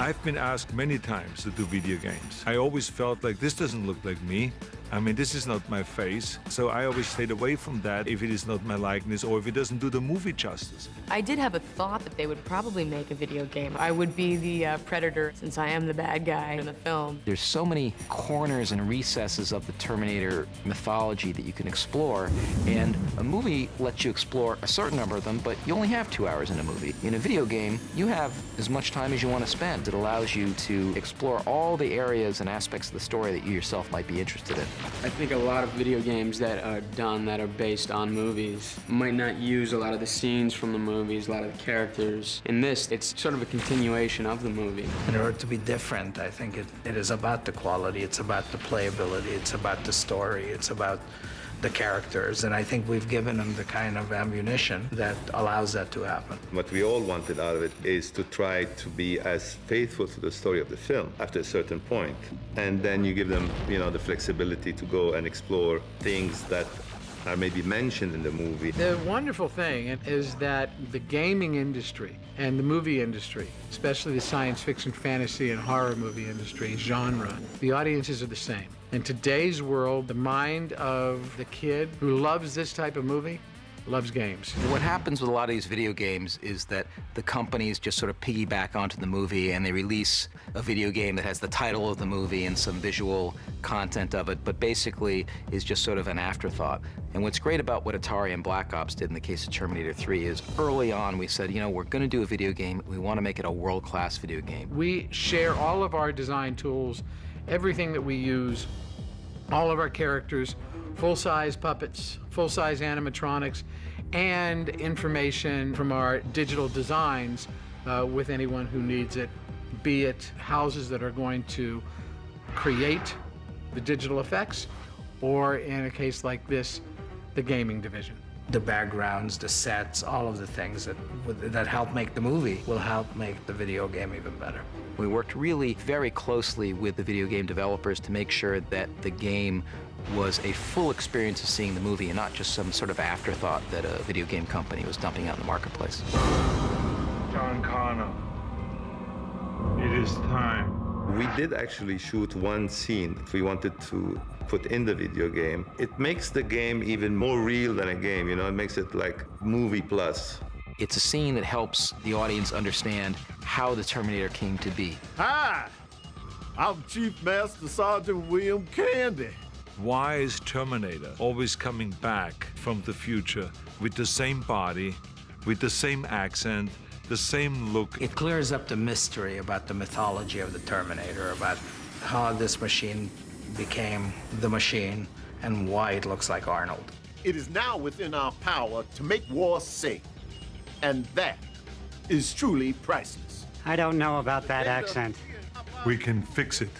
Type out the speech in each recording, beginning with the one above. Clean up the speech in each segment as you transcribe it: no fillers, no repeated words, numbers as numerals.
I've been asked many times to do video games. I always felt like this doesn't look like me. I mean, this is not my face. So I always stayed away from that if it is not my likeness or if it doesn't do the movie justice. I did have a thought that they would probably make a video game. I would be the predator since I am the bad guy in the film. There's so many corners and recesses of the Terminator mythology that you can explore, and a movie lets you explore a certain number of them, but you only have 2 hours in a movie. In a video game, you have as much time as you want to spend. It allows you to explore all the areas and aspects of the story that you yourself might be interested in. I think a lot of video games that are done that are based on movies might not use a lot of the scenes from the movies, a lot of the characters. In this, it's sort of a continuation of the movie. In order to be different, I think it is about the quality, it's about the playability, it's about the story, it's about the characters, and I think we've given them the kind of ammunition that allows that to happen. What we all wanted out of it is to try to be as faithful to the story of the film after a certain point. And then you give them, the flexibility to go and explore things that are maybe mentioned in the movie. The wonderful thing is that the gaming industry and the movie industry, especially the science fiction, fantasy, and horror movie industry genre, the audiences are the same. In today's world, the mind of the kid who loves this type of movie loves games. What happens with a lot of these video games is that the companies just sort of piggyback onto the movie and they release a video game that has the title of the movie and some visual content of it, but basically is just sort of an afterthought. And what's great about what Atari and Black Ops did in the case of Terminator 3 is early on we said, we're going to do a video game, we want to make it a world-class video game. We share all of our design tools, everything that we use, all of our characters, full-size puppets, full-size animatronics, and information from our digital designs with anyone who needs it, be it houses that are going to create the digital effects, or in a case like this, the gaming division. The backgrounds, the sets, all of the things that help make the movie will help make the video game even better. We worked really very closely with the video game developers to make sure that the game was a full experience of seeing the movie and not just some sort of afterthought that a video game company was dumping out in the marketplace. John Connor, it is time. We did actually shoot one scene that we wanted to put in the video game. It makes the game even more real than a game, it makes it like movie plus. It's a scene that helps the audience understand how the Terminator came to be. Hi, I'm Chief Master Sergeant William Candy. Why is Terminator always coming back from the future with the same body, with the same accent, the same look? It clears up the mystery about the mythology of the Terminator, about how this machine became the machine and why it looks like Arnold. It is now within our power to make war safe, and that is truly priceless. I don't know about that accent. We can fix it.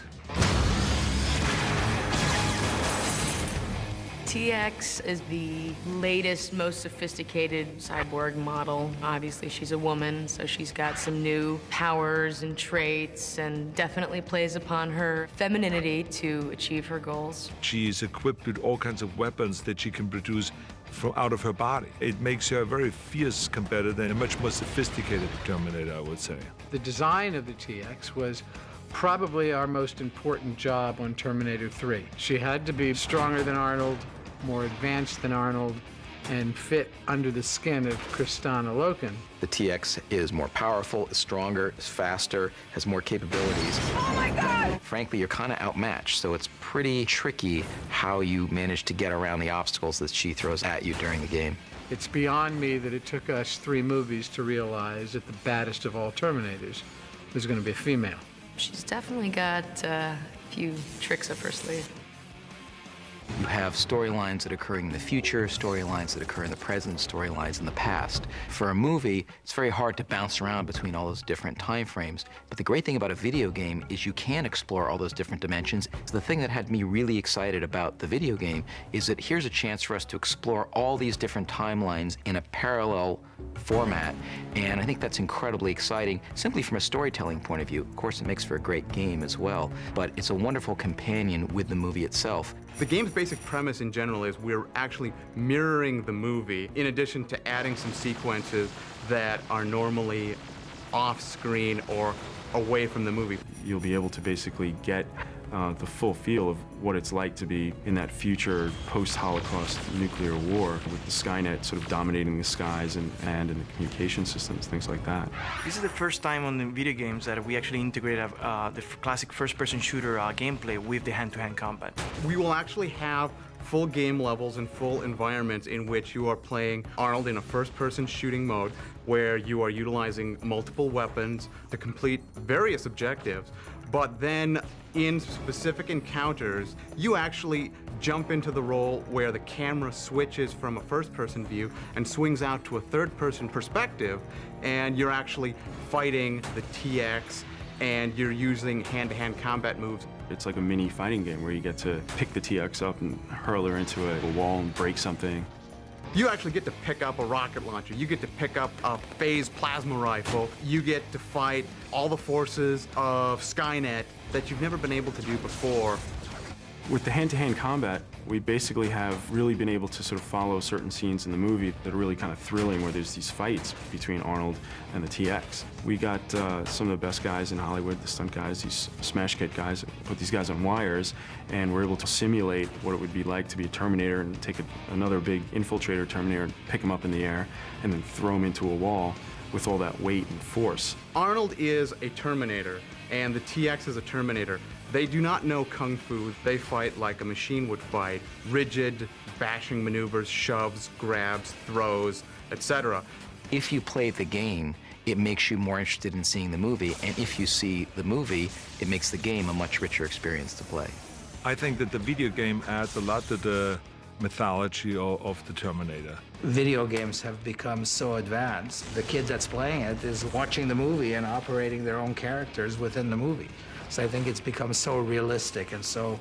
TX is the latest, most sophisticated cyborg model. Obviously, she's a woman, so she's got some new powers and traits and definitely plays upon her femininity to achieve her goals. She is equipped with all kinds of weapons that she can produce from out of her body. It makes her a very fierce competitor and a much more sophisticated Terminator, I would say. The design of the TX was probably our most important job on Terminator 3. She had to be stronger than Arnold, more advanced than Arnold, and fit under the skin of Kristana Loken. The TX is more powerful, is stronger, is faster, has more capabilities. Oh my God! Frankly, you're kind of outmatched, so it's pretty tricky how you manage to get around the obstacles that she throws at you during the game. It's beyond me that it took us 3 movies to realize that the baddest of all Terminators was going to be a female. She's definitely got a few tricks up her sleeve. You have storylines that occur in the future, storylines that occur in the present, storylines in the past. For a movie, it's very hard to bounce around between all those different time frames. But the great thing about a video game is you can explore all those different dimensions. The thing that had me really excited about the video game is that here's a chance for us to explore all these different timelines in a parallel format. And I think that's incredibly exciting, simply from a storytelling point of view. Of course, it makes for a great game as well, but it's a wonderful companion with the movie itself. The game's basic premise in general is we're actually mirroring the movie in addition to adding some sequences that are normally off-screen or away from the movie. You'll be able to basically get the full feel of what it's like to be in that future post-Holocaust nuclear war with the Skynet sort of dominating the skies and in the communication systems, things like that. This is the first time on the video games that we actually integrate the classic first-person shooter gameplay with the hand-to-hand combat. We will actually have full game levels and full environments in which you are playing Arnold in a first-person shooting mode where you are utilizing multiple weapons to complete various objectives, but then in specific encounters, you actually jump into the role where the camera switches from a first-person view and swings out to a third-person perspective, and you're actually fighting the TX, and you're using hand-to-hand combat moves. It's like a mini fighting game where you get to pick the TX up and hurl her into a wall and break something. You actually get to pick up a rocket launcher. You get to pick up a phase plasma rifle. You get to fight all the forces of Skynet that you've never been able to do before. With the hand-to-hand combat, we basically have really been able to sort of follow certain scenes in the movie that are really kind of thrilling, where there's these fights between Arnold and the TX. We got some of the best guys in Hollywood, the stunt guys, these smash kit guys, put these guys on wires, and we're able to simulate what it would be like to be a Terminator and take another big infiltrator Terminator and pick him up in the air and then throw him into a wall with all that weight and force. Arnold is a Terminator, and the TX is a Terminator. They do not know Kung Fu. They fight like a machine would fight. Rigid, bashing maneuvers, shoves, grabs, throws, etc. If you play the game, it makes you more interested in seeing the movie, and if you see the movie, it makes the game a much richer experience to play. I think that the video game adds a lot to the mythology of the Terminator. Video games have become so advanced. The kid that's playing it is watching the movie and operating their own characters within the movie. So I think it's become so realistic and so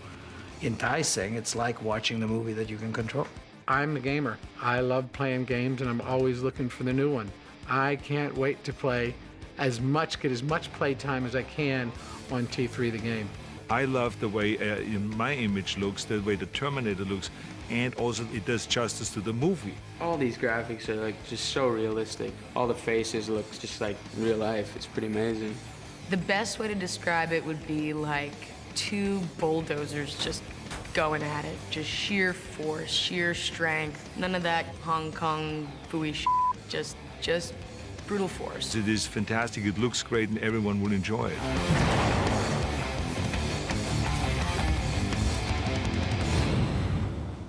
enticing. It's like watching the movie that you can control. I'm the gamer. I love playing games, and I'm always looking for the new one. I can't wait to play get as much play time as I can on T3 the game. I love the way my image looks, the way the Terminator looks, and also it does justice to the movie. All these graphics are like just so realistic. All the faces look just like real life. It's pretty amazing. The best way to describe it would be like two bulldozers just going at it. Just sheer force, sheer strength. None of that Hong Kong phooey shit. Just brutal force. It is fantastic, it looks great, and everyone will enjoy it.